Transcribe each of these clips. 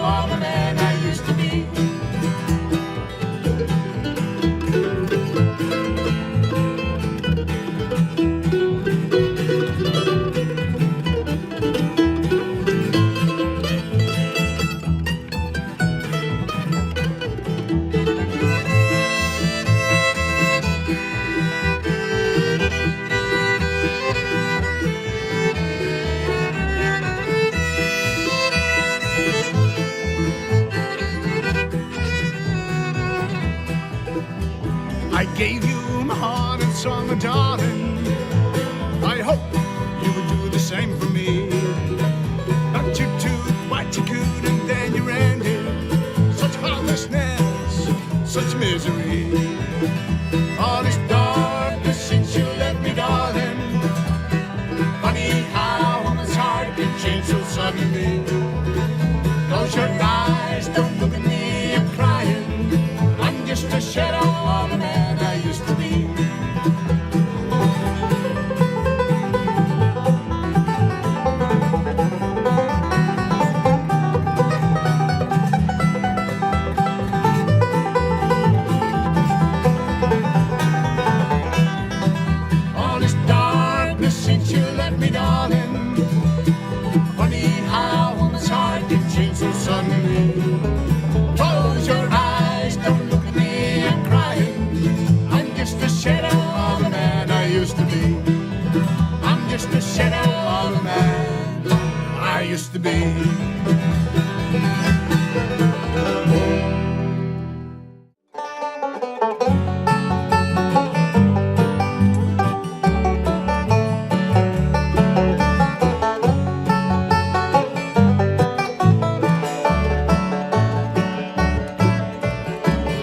of the man I used to be. I gave you my heart and song, darling. I hope you would do the same for me. But you took what you could and then you ended. Such heartlessness, such misery. All this darkness since you left me, darling. Funny how a woman's heart can change so suddenly. Close your eyes, don't look at me, I'm crying. I'm just a shadow of the man I used to be. All this darkness since you left me, darling. Funny how a woman's heart can change so suddenly. Close your eyes, don't look at me, I'm crying. I'm just a shadow of the man I used to be. I'm just a shadow of the man I used to be.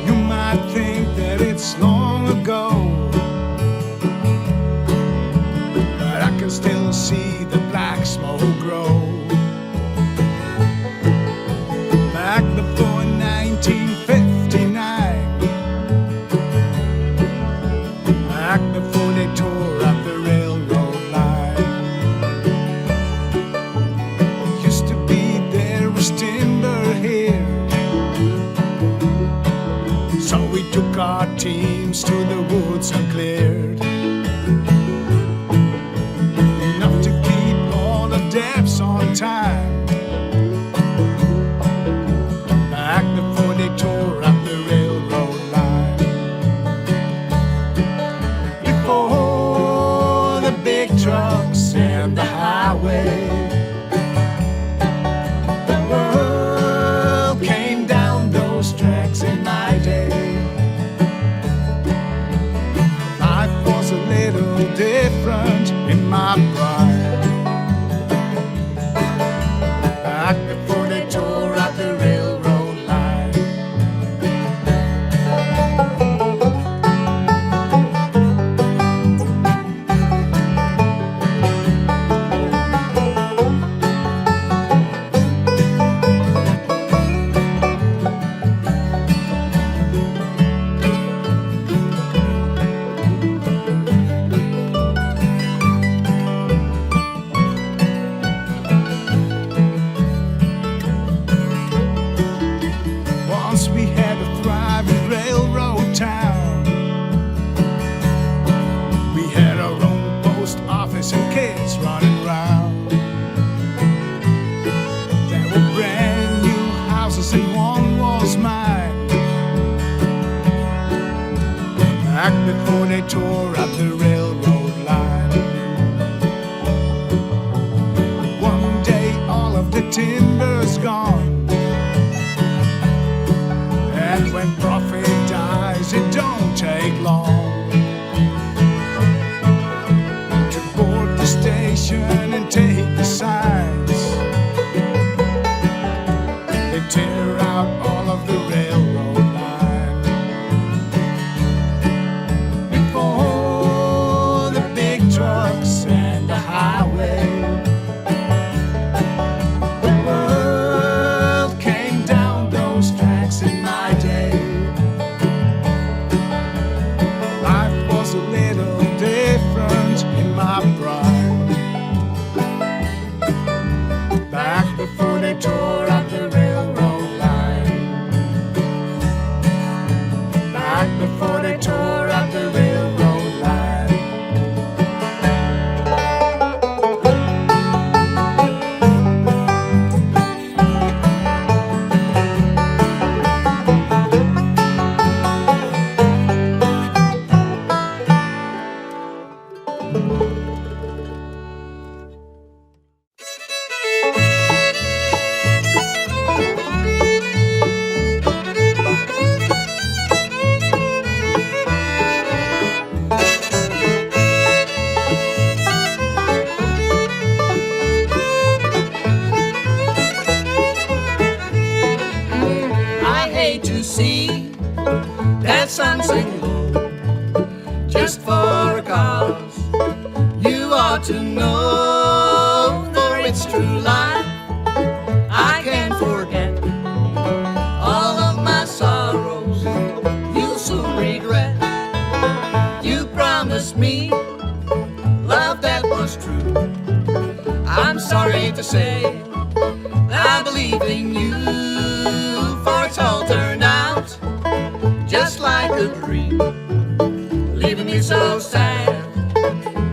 You might think that it's long ago, but I can still see the black smoke grow. Back before 1959, back before they tore up the railroad line. Used to be there was timber here, so we took our teams to the woods and cleared enough to keep all the debts on time. Back before they tore up the railroad line. Before the big trucks and the highway, the world came down those tracks in my day. Life was a little different in my prime. Back before they tore up the railroad line. Once we had a thriving railroad town. We had our own post office and kids running round. There were brand new houses and one was mine. Back before they tore up the railroad line. One day all of the timber's gone. And when profit dies, it don't take long to board the station and take the signs. They tear out all of the railroad line. Before the big trucks and the highway, the world came down those tracks in my day. that something low, just for a cause. You ought to know, for it's true life. I can't forget all of my sorrows. You'll soon regret. You promised me love that was true. I'm sorry to say I believe in you, for it's all turned out just like a dream, leaving me so sad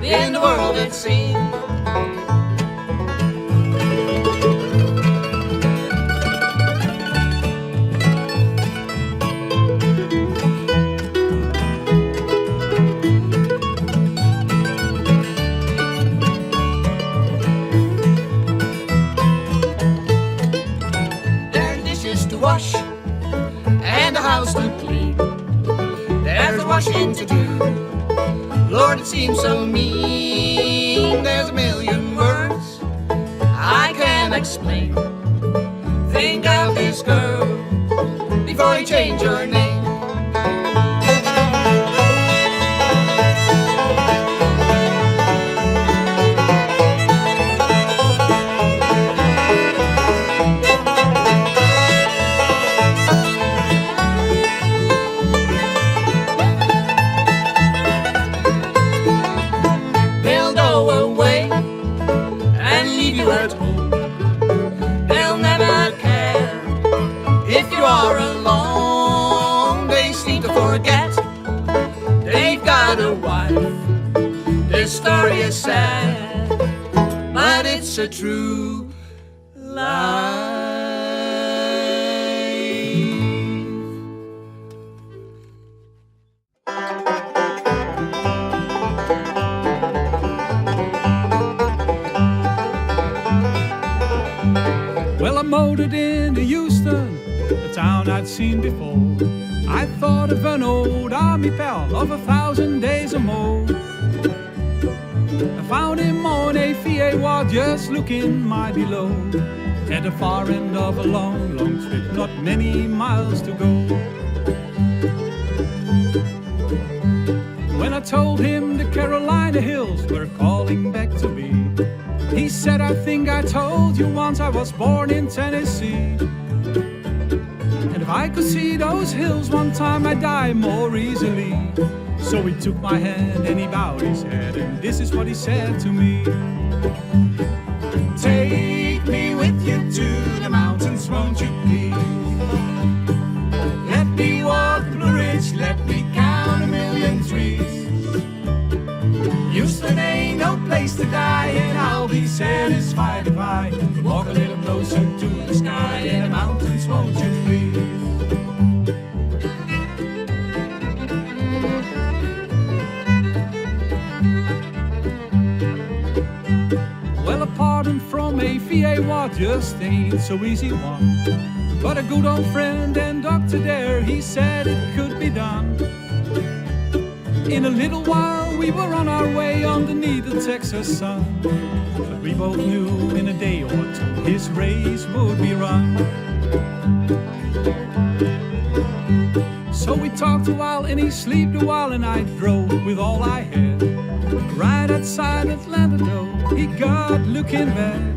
in the world it seems. Wash and a house to clean. There's washing to do. Lord, it seems so mean. There's a million words I can't explain. Think of this girl before you change your name. At home, they'll never care if you are alone. They seem to forget they've got a wife. This story is sad, but it's a true life. Well, I motored into Houston, a town I'd seen before. I thought of an old army pal of 1,000 days or more. I found him on a VA ward just looking mighty low, at the far end of a long, long trip, not many miles to go. When I told him the Carolina hills were calling back to me, he said, I think I told you once I was born in Tennessee. And if I could see those hills one time, I'd die more easily. So he took my hand and he bowed his head, and this is what he said to me. Take me with you to the mountains, won't you please? Let me walk the Blue Ridge, let me count 1,000,000 trees. Houston ain't no place to die, and I'll be satisfied if I walk a little closer to the sky and the mountains, won't you please? Well, a pardon from a VA ward just ain't so easy one, but a good old friend and doctor there, he said it could be done. In a little while we were on our way underneath the Texas sun, but we both knew in a day or two his race would be run. So we talked a while and he slept a while, and I drove with all I had. Right outside Atlanta though, he got looking bad.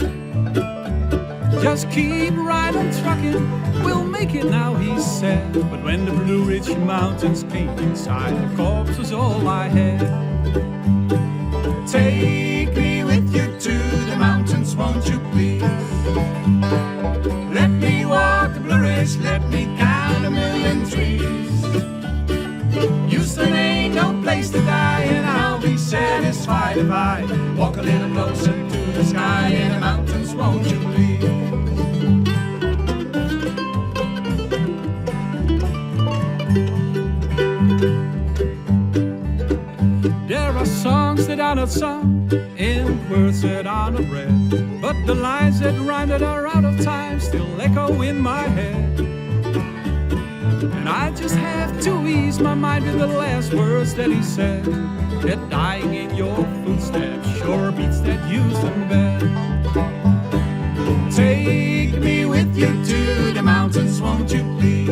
Just keep right on trucking, we'll make it now, he said. But when the Blue Ridge Mountains came inside, the corpse was all I had. Take me with you to the mountains, won't you please? Let me walk the Blue Ridge, let me count 1,000,000 trees. Houston ain't no place to die, and I'll be satisfied if I walk a little closer to the sky and the mountains, won't you please? There are songs that are not sung and words that are not read, but the lines that rhyme that are out of time still echo in my head. And I just have to ease my mind with the last words that he said, that dying in your footsteps sure beats that Houston bed. Take me with you to the mountains, won't you please?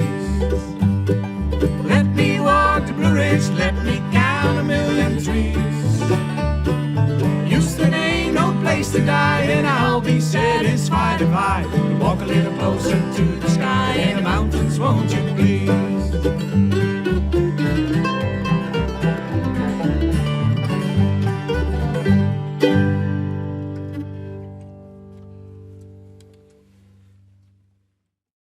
Walk a little closer to the sky, and the mountains, won't you please?